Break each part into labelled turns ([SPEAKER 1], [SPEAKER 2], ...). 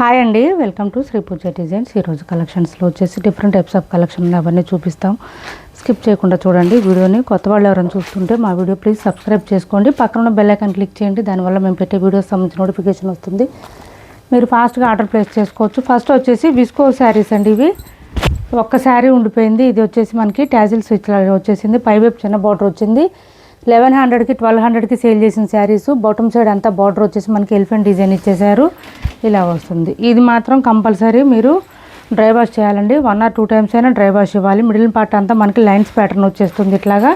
[SPEAKER 1] Hi అండి, welcome to Shri Pooja designs. ఈరోజు కలెక్షన్స్లో వచ్చేసి డిఫరెంట్ టైప్స్ ఆఫ్ కలెక్షన్ అవన్నీ చూపిస్తాం. స్కిప్ చేయకుండా చూడండి వీడియోని. కొత్త వాళ్ళు ఎవరైనా చూస్తుంటే మా వీడియో ప్లీజ్ సబ్స్క్రైబ్ చేసుకోండి. పక్కన ఉన్న బెల్ ఐకాన్ క్లిక్ చేయండి. దానివల్ల మేము పెట్టే వీడియోస్ సంబంధించిన నోటిఫికేషన్ వస్తుంది. మీరు ఫాస్ట్గా ఆర్డర్ ప్లేస్ చేసుకోవచ్చు. ఫస్ట్ వచ్చేసి విస్కో శారీస్ అండి. ఇవి ఒక్క శారీ ఉండిపోయింది. ఇది వచ్చేసి మనకి ట్యాజిల్ స్విచ్ వచ్చేసింది. పైవైపు చిన్న బార్డర్ వచ్చింది. 1100కి 1200కి సేల్ చేసిన శారీస్. బాటమ్ సైడ్ అంతా బార్డర్ వచ్చేసి మనకి ఎలిఫెంట్ డిజైన్ ఇచ్చేసారు. ఇలా వస్తుంది. ఇది మాత్రం కంపల్సరీ మీరు డ్రై వాష్ చేయాలండి. 1 or 2 times అయినా డ్రై వాష్ ఇవ్వాలి. మిడిల్ పార్ట్ అంతా మనకి లైన్స్ ప్యాటర్న్ వచ్చేస్తుంది. ఇట్లాగా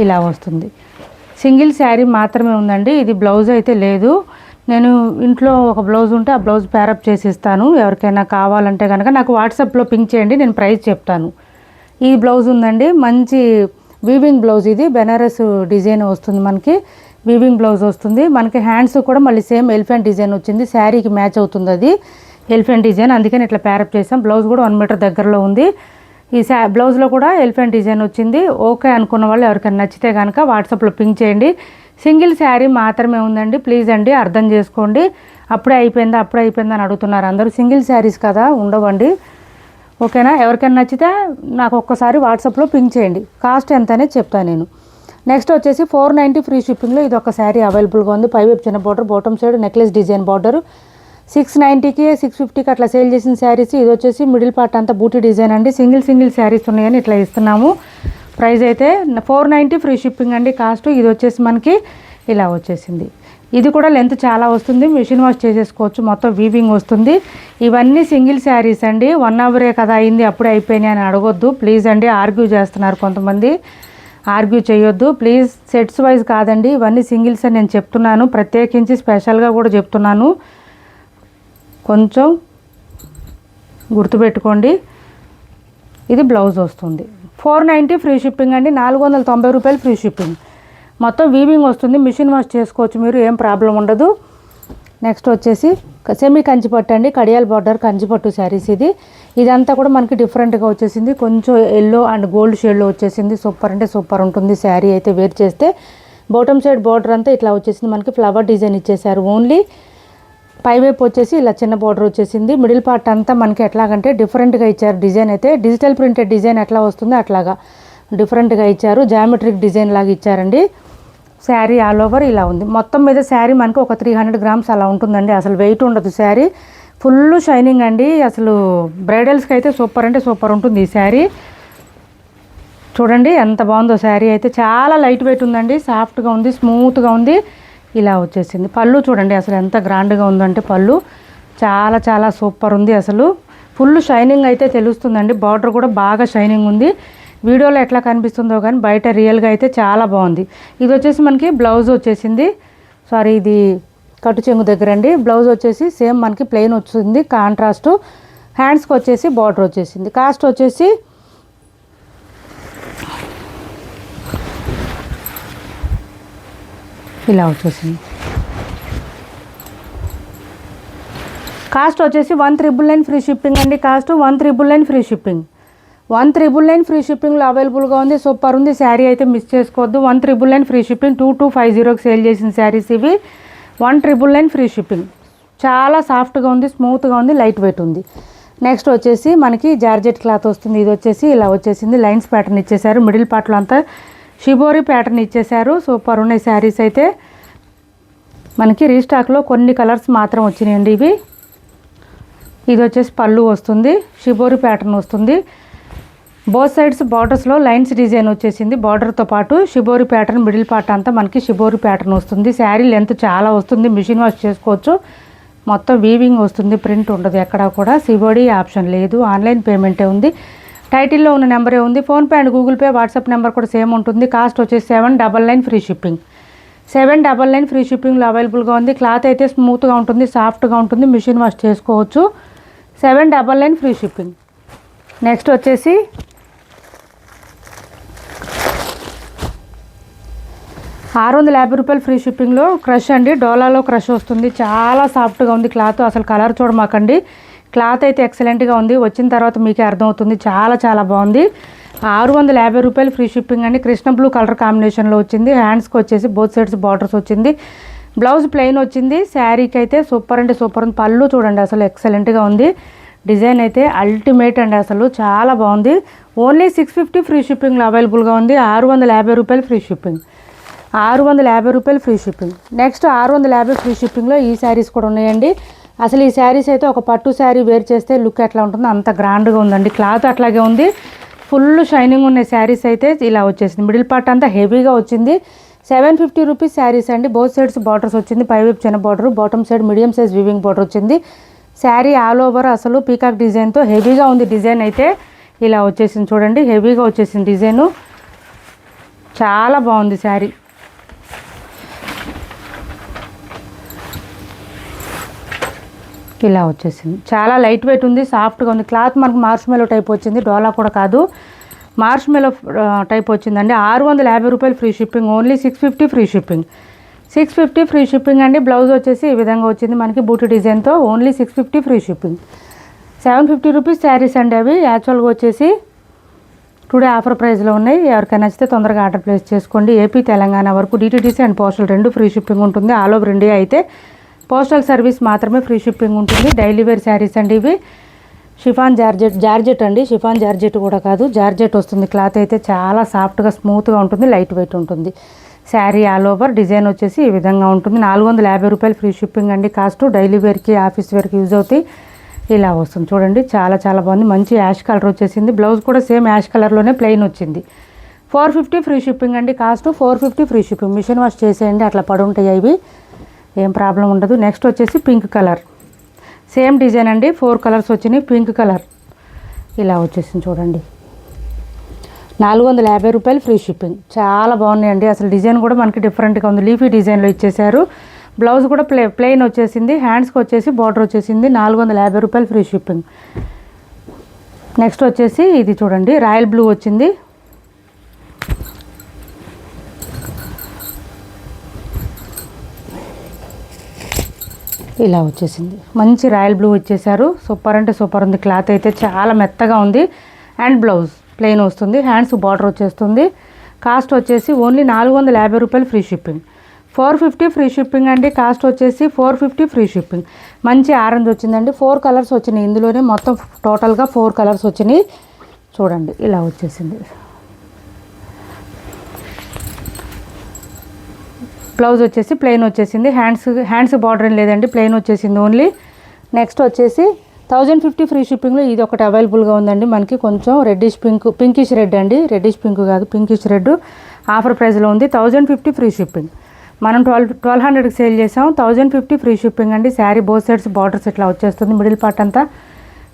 [SPEAKER 1] ఇలా వస్తుంది. సింగిల్ శారీ మాత్రమే ఉందండి. ఇది బ్లౌజ్ అయితే లేదు. నేను ఇంట్లో ఒక బ్లౌజ్ ఉంటే ఆ బ్లౌజ్ ప్యారప్ చేసి ఇస్తాను. ఎవరికైనా కావాలంటే కనుక నాకు వాట్సాప్లో పింక్ చేయండి, నేను ప్రైస్ చెప్తాను. ఈ బ్లౌజ్ ఉందండి, మంచి వీవింగ్ బ్లౌజ్. ఇది బెనారస్ డిజైన్ వస్తుంది మనకి. వీవింగ్ బ్లౌజ్ వస్తుంది మనకి. హ్యాండ్స్ కూడా మళ్ళీ సేమ్ ఎలిఫెంట్ డిజైన్ వచ్చింది. శారీకి మ్యాచ్ అవుతుంది అది ఎలిఫెంట్ డిజైన్, అందుకని ఇట్లా ప్యారప్ చేసాం. బ్లౌజ్ కూడా 1 మీటర్ దగ్గరలో ఉంది. ఈ బ్లౌజ్లో కూడా ఎలిఫెంట్ డిజైన్ వచ్చింది. ఓకే అనుకున్న వాళ్ళు ఎవరికైనా నచ్చితే కనుక వాట్సాప్లో పింక్ చేయండి. సింగిల్ శారీ మాత్రమే ఉందండి. ప్లీజ్ అండి అర్థం చేసుకోండి. అప్పుడే అయిపోయిందా అని అడుగుతున్నారు అందరూ. సింగిల్ శారీస్ కదా, ఉండవండి. ఓకేనా? ఎవరికైనా నచ్చితే నాకు ఒక్కసారి వాట్సాప్లో పింక్ చేయండి. కాస్ట్ ఎంత అనేది చెప్తాను నేను. నెక్స్ట్ వచ్చేసి 490 ఫ్రీ షిప్పింగ్లో ఇది ఒక శారీ అవైలబుల్గా ఉంది. పైవైపు చిన్న border, bottom side necklace design border. 690కి 650కి అట్లా సేల్ చేసిన శారీస్. ఇది వచ్చేసి మిడిల్ పార్ట్ అంతా బూటీ డిజైన్ అండి. సింగిల్ శారీస్ ఉన్నాయని ఇట్లా ఇస్తున్నాము. ప్రైస్ అయితే 490 ఫ్రీ షిప్పింగ్ అండి కాస్ట్. ఇది వచ్చేసి మనకి ఇలా వచ్చేసింది. ఇది కూడా లెంత్ చాలా వస్తుంది. మిషన్ వాష్ చేసేసుకోవచ్చు. మొత్తం వీవింగ్ వస్తుంది. ఇవన్నీ సింగిల్ శారీస్ అండి. 1 అవరే కదా అయింది, అప్పుడే అయిపోయినాయి అని అడగొద్దు ప్లీజ్ అండి. ఆర్గ్యూ చేస్తున్నారు కొంతమంది. ఆర్గ్యూ చేయొద్దు ప్లీజ్. సెట్స్ వైజ్ కాదండి, ఇవన్నీ సింగిల్స్ అని నేను చెప్తున్నాను. ప్రత్యేకించి స్పెషల్గా కూడా చెప్తున్నాను. కొంచెం గుర్తుపెట్టుకోండి. ఇది బ్లౌజ్ వస్తుంది. 490 ఫ్రీ షిప్పింగ్ అండి. 490 రూపాయలు ఫ్రీ షిప్పింగ్. మొత్తం వీవింగ్ వస్తుంది. మిషన్ వాష్ చేసుకోవచ్చు మీరు, ఏం ప్రాబ్లం ఉండదు. నెక్స్ట్ వచ్చేసి సెమీ కంచిపట్టు అండి. కడియాల్ బార్డర్ కంచిపట్టు శారీస్. ఇదంతా కూడా మనకి డిఫరెంట్గా వచ్చేసింది. కొంచెం ఎల్లో అండ్ గోల్డ్ షేడ్లో వచ్చేసింది. సూపర్ అంటే సూపర్ ఉంటుంది శారీ అయితే వేర్ చేస్తే. బాటమ్ సైడ్ బార్డర్ అంతా ఇట్లా వచ్చేసింది మనకి. ఫ్లవర్ డిజైన్ ఇచ్చేసారు ఓన్లీ. పైవైపు వచ్చేసి ఇలా చిన్న బార్డర్ వచ్చేసింది. మిడిల్ పార్ట్ అంతా మనకి ఎట్లాగంటే డిఫరెంట్గా ఇచ్చారు డిజైన్ అయితే. డిజిటల్ ప్రింటెడ్ డిజైన్ ఎట్లా వస్తుందో అట్లాగా డిఫరెంట్గా ఇచ్చారు. జామెట్రిక్ డిజైన్ లాగా ఇచ్చారండి. శారీ ఆల్ ఓవర్ ఇలా ఉంది. మొత్తం మీద శారీ మనకి ఒక 300 grams అలా ఉంటుందండి. అసలు వెయిట్ ఉండదు శారీ. ఫుల్ షైనింగ్ అండి. అసలు బ్రైడల్స్కి అయితే సూపర్ అంటే సూపర్ ఉంటుంది ఈ శారీ. చూడండి ఎంత బాగుందో శారీ అయితే. చాలా లైట్ వెయిట్ ఉందండి. సాఫ్ట్గా ఉంది, స్మూత్గా ఉంది. ఇలా వచ్చేసింది. పళ్ళు చూడండి అసలు ఎంత గ్రాండ్గా ఉందంటే పళ్ళు చాలా సూపర్ ఉంది. అసలు ఫుల్ షైనింగ్ అయితే తెలుస్తుందండి. బార్డర్ కూడా బాగా షైనింగ్ ఉంది. వీడియోలో ఎట్లా కనిపిస్తుందో కానీ బయట రియల్గా అయితే చాలా బాగుంది. ఇది వచ్చేసి మనకి బ్లౌజ్ వచ్చేసింది. సారీ, ఇది కట్టు చెంగు దగ్గర అండి. బ్లౌజ్ వచ్చేసి సేమ్ మనకి ప్లెయిన్ వచ్చింది కాంట్రాస్ట్. హ్యాండ్స్కి వచ్చేసి బార్డర్ వచ్చేసింది. కాస్ట్ వచ్చేసి ఇలా వచ్చేసింది. కాస్ట్ వచ్చేసి 1999 ఫ్రీ షిప్పింగ్ అండి. Cost 1999 free shipping. 1999 ఫ్రీ షిప్పింగ్లో అవైలబుల్గా ఉంది. సూపర్ ఉంది శారీ అయితే మిస్ చేసుకోవద్దు. 1999 ఫ్రీ షిప్పింగ్. 2250కి సేల్ చేసిన శారీస్ ఇవి. 1999 ఫ్రీ షిప్పింగ్. చాలా సాఫ్ట్గా ఉంది, స్మూత్గా ఉంది, లైట్ వెయిట్ ఉంది. నెక్స్ట్ వచ్చేసి మనకి జార్జెట్ క్లాత్ వస్తుంది. ఇది వచ్చేసి ఇలా వచ్చేసింది. లైన్స్ ప్యాటర్న్ ఇచ్చేసారు. మిడిల్ పార్ట్లో అంతా షిబోరి ప్యాటర్న్ ఇచ్చేసారు. సూపర్ ఉన్నాయి శారీస్ అయితే. మనకి రీస్టాక్లో కొన్ని కలర్స్ మాత్రం వచ్చినాయండి ఇవి. ఇది వచ్చేసి పళ్ళు వస్తుంది. షిబోరి ప్యాటర్న్ వస్తుంది. బోత్ సైడ్స్ బార్డర్స్లో లైన్స్ డిజైన్ వచ్చేసింది. బార్డర్తో పాటు షిబోరి ప్యాటర్న్. మిడిల్ పార్ట్ అంతా మనకి షిబోరి ప్యాటర్న్ వస్తుంది. శారీ లెంత్ చాలా వస్తుంది. మిషన్ వాష్ చేసుకోవచ్చు. మొత్తం వీవింగ్ వస్తుంది. ప్రింట్ ఉండదు ఎక్కడా కూడా. సిబోడి ఆప్షన్ లేదు. ఆన్లైన్ పేమెంటే ఉంది. టైటిల్లో ఉన్న నెంబరే ఉంది. PhonePe and Google pay, WhatsApp number కూడా సేమ్ ఉంటుంది. కాస్ట్ వచ్చేసి 799 ఫ్రీ షిప్పింగ్. 799 ఫ్రీ షిప్పింగ్లో అవైలబుల్గా ఉంది. క్లాత్ అయితే స్మూత్గా ఉంటుంది, సాఫ్ట్గా ఉంటుంది. మిషన్ వాష్ చేసుకోవచ్చు. 799 ఫ్రీ షిప్పింగ్. నెక్స్ట్ వచ్చేసి 650 రూపాయలు ఫ్రీ షిప్పింగ్లో క్రష్ అండి. డోలాలో క్రష్ వస్తుంది. చాలా సాఫ్ట్గా ఉంది క్లాత్. అసలు కలర్ చూడమాకండి. క్లాత్ అయితే ఎక్సలెంట్గా ఉంది. వచ్చిన తర్వాత మీకే అర్థమవుతుంది. చాలా బాగుంది. 650 రూపాయలు ఫ్రీ షిప్పింగ్ అండి. కృష్ణ బ్లూ కలర్ కాంబినేషన్లో వచ్చింది. హ్యాండ్స్కి వచ్చేసి బోత్ సైడ్స్ బార్డర్స్ వచ్చింది. బ్లౌజ్ ప్లెయిన్ వచ్చింది. శారీకి అయితే సూపర్ అంటే సూపర్ ఉంది. పళ్ళు చూడండి అసలు ఎక్సలెంట్గా ఉంది. డిజైన్ అయితే అల్టిమేట్ అండి, అసలు చాలా బాగుంది. ఓన్లీ 650 ఫ్రీ షిప్పింగ్లో అవైలబుల్గా ఉంది. 650 రూపాయలు ఫ్రీ షిప్పింగ్, 650 రూపాయలు ఫ్రీ షిప్పింగ్. నెక్స్ట్ 650 ఫ్రీ షిప్పింగ్లో ఈ శారీస్ కూడా ఉన్నాయండి. అసలు ఈ శారీస్ అయితే ఒక పట్టు శారీ వేర్ చేస్తే లుక్ ఎట్లా ఉంటుందో అంత గ్రాండ్గా ఉందండి. క్లాత్ అట్లాగే ఉంది. ఫుల్ షైనింగ్ ఉన్న శారీస్ అయితే ఇలా వచ్చేసింది. మిడిల్ పార్ట్ అంతా హెవీగా వచ్చింది. 750 రూపీస్ శారీస్ అండి. బోత్ సైడ్స్ బార్డర్స్ వచ్చింది. పైవైపు చిన్న border, bottom side medium size weaving border వచ్చింది. శారీ ఆల్ ఓవర్ అసలు పీకాక్ డిజైన్తో హెవీగా ఉంది. డిజైన్ అయితే ఇలా వచ్చేసింది చూడండి, హెవీగా వచ్చేసింది డిజైను. చాలా బాగుంది శారీ. ఇలా వచ్చేసింది. చాలా లైట్ వెయిట్ ఉంది, సాఫ్ట్గా ఉంది. క్లాత్ మనకు మార్ష్మెలో టైప్ వచ్చింది, డోలా కూడా కాదు, మార్ష్మెలో టైప్ వచ్చిందండి. 650 రూపాయలు free shipping, only 650 free shipping, 650 free shipping అండి. బ్లౌజ్ వచ్చేసి ఈ విధంగా వచ్చింది మనకి బూటీ డిజైన్తో, only 650 free shipping. 750 rupees saris అండి అవి. యాక్చువల్గా వచ్చేసి టుడే ఆఫర్ ప్రైస్లో ఉన్నాయి. ఎవరికైనా నచ్చితే తొందరగా ఆర్డర్ ప్లేస్ చేసుకోండి. ఏపీ తెలంగాణ వరకు DTDC and postal 2 free shipping ఉంటుంది. ఆల్ ఓవర్ ఇండియా అయితే పోస్టల్ సర్వీస్ మాత్రమే ఫ్రీ షిప్పింగ్ ఉంటుంది. డైలీ వేర్ శారీస్ అండి ఇవి. షిఫాన్ జార్జెట్ అండి, షిఫాన్ జార్జెట్ కూడా కాదు, జార్జెట్ వస్తుంది. క్లాత్ అయితే చాలా సాఫ్ట్గా స్మూత్గా ఉంటుంది, లైట్ వెయిట్ ఉంటుంది. శారీ ఆల్ ఓవర్ డిజైన్ వచ్చేసి ఈ విధంగా ఉంటుంది. 450 రూపాయలు ఫ్రీ షిప్పింగ్ అండి. కాస్ట్ డైలీ వేర్కి ఆఫీస్ వేర్కి యూజ్ అవుతాయి. ఇలా వస్తుంది చూడండి, చాలా చాలా బాగుంది. మంచి యాష్ కలర్ వచ్చేసింది. బ్లౌజ్ కూడా సేమ్ యాష్ కలర్లోనే ప్లెయిన్ వచ్చింది. 450 ఫ్రీ షిప్పింగ్ అండి. Cost 450 free shipping. Machine wash చేసేయండి, అట్లా పడి ఉంటాయి అవి, ఏం ప్రాబ్లం ఉండదు. నెక్స్ట్ వచ్చేసి పింక్ కలర్, సేమ్ డిజైన్ అండి. 4 కలర్స్ వచ్చినాయి. పింక్ కలర్ ఇలా వచ్చేసింది చూడండి. 450 రూపాయలు ఫ్రీ షిప్పింగ్. చాలా బాగున్నాయండి. అసలు డిజైన్ కూడా మనకి డిఫరెంట్గా ఉంది. లీఫీ డిజైన్లో ఇచ్చేసారు. బ్లౌజ్ కూడా ప్లెయిన్ వచ్చేసింది. హ్యాండ్స్కి వచ్చేసి బార్డర్ వచ్చేసింది. 450 రూపాయలు ఫ్రీ షిప్పింగ్. నెక్స్ట్ వచ్చేసి ఇది చూడండి, రాయల్ బ్లూ వచ్చింది. ఇలా వచ్చేసింది, మంచి రాయల్ బ్లూ ఇచ్చేసారు. సూపర్ అంటే సూపర్ ఉంది. క్లాత్ అయితే చాలా మెత్తగా ఉంది. అండ్ బ్లౌజ్ ప్లెయిన్ వస్తుంది, హ్యాండ్స్ బార్డర్ వచ్చేస్తుంది. కాస్ట్ వచ్చేసి ఓన్లీ 450 రూపాయలు ఫ్రీ షిప్పింగ్, 450 ఫ్రీ షిప్పింగ్ అండి. కాస్ట్ వచ్చేసి 450 ఫ్రీ షిప్పింగ్. మంచి ఆరెంజ్ వచ్చిందండి. 4 కలర్స్ వచ్చినాయి ఇందులోనే, మొత్తం టోటల్గా 4 కలర్స్ వచ్చినాయి చూడండి. ఇలా వచ్చేసింది. బ్లౌజ్ వచ్చేసి ప్లెయిన్ వచ్చేసింది. హ్యాండ్స్ బార్డర్ ఏం లేదండి, ప్లెయిన్ వచ్చేసింది ఓన్లీ. నెక్స్ట్ వచ్చేసి 1050 ఫ్రీ షిప్పింగ్లో ఇది ఒకటి అవైలబుల్గా ఉందండి మనకి. కొంచెం రెడ్డిష్ పింకిష్ రెడ్ అండి, రెడ్డిష్ పింక్ కాదు, పింకిష్ రెడ్. ఆఫర్ ప్రైస్లో ఉంది. 1050 ఫ్రీ షిప్పింగ్. మనం 1200కి సేల్ చేసాం. 1050 ఫ్రీ షిప్పింగ్ అండి. శారీ బోత్ సైడ్స్ బార్డర్స్ ఇట్లా వచ్చేస్తుంది. మిడిల్ పార్ట్ అంతా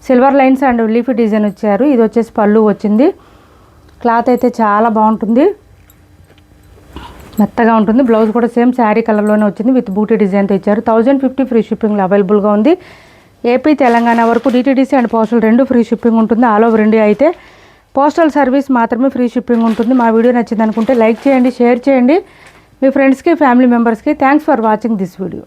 [SPEAKER 1] silver lines and leafy design ఇచ్చారు. ఇది వచ్చేసి పళ్ళు వచ్చింది. క్లాత్ అయితే చాలా బాగుంటుంది, మెత్తగా ఉంటుంది. బ్లౌజ్ కూడా సేమ్ శారీ కలర్లోనే వచ్చింది, విత్ బూటీ డిజైన్తో ఇచ్చారు. 1050 ఫ్రీ షిప్పింగ్లో అవైలబుల్గా ఉంది. ఏపీ తెలంగాణ వరకు DTDC and postal 2 free shipping ఉంటుంది. ఆల్ ఓవర్ ఇండియా అయితే పోస్టల్ సర్వీస్ మాత్రమే ఫ్రీ షిప్పింగ్ ఉంటుంది. మా వీడియో నచ్చింది అనుకుంటే లైక్ చేయండి, షేర్ చేయండి మీ ఫ్రెండ్స్కి, ఫ్యామిలీ మెంబర్స్కి. Thanks for watching this video.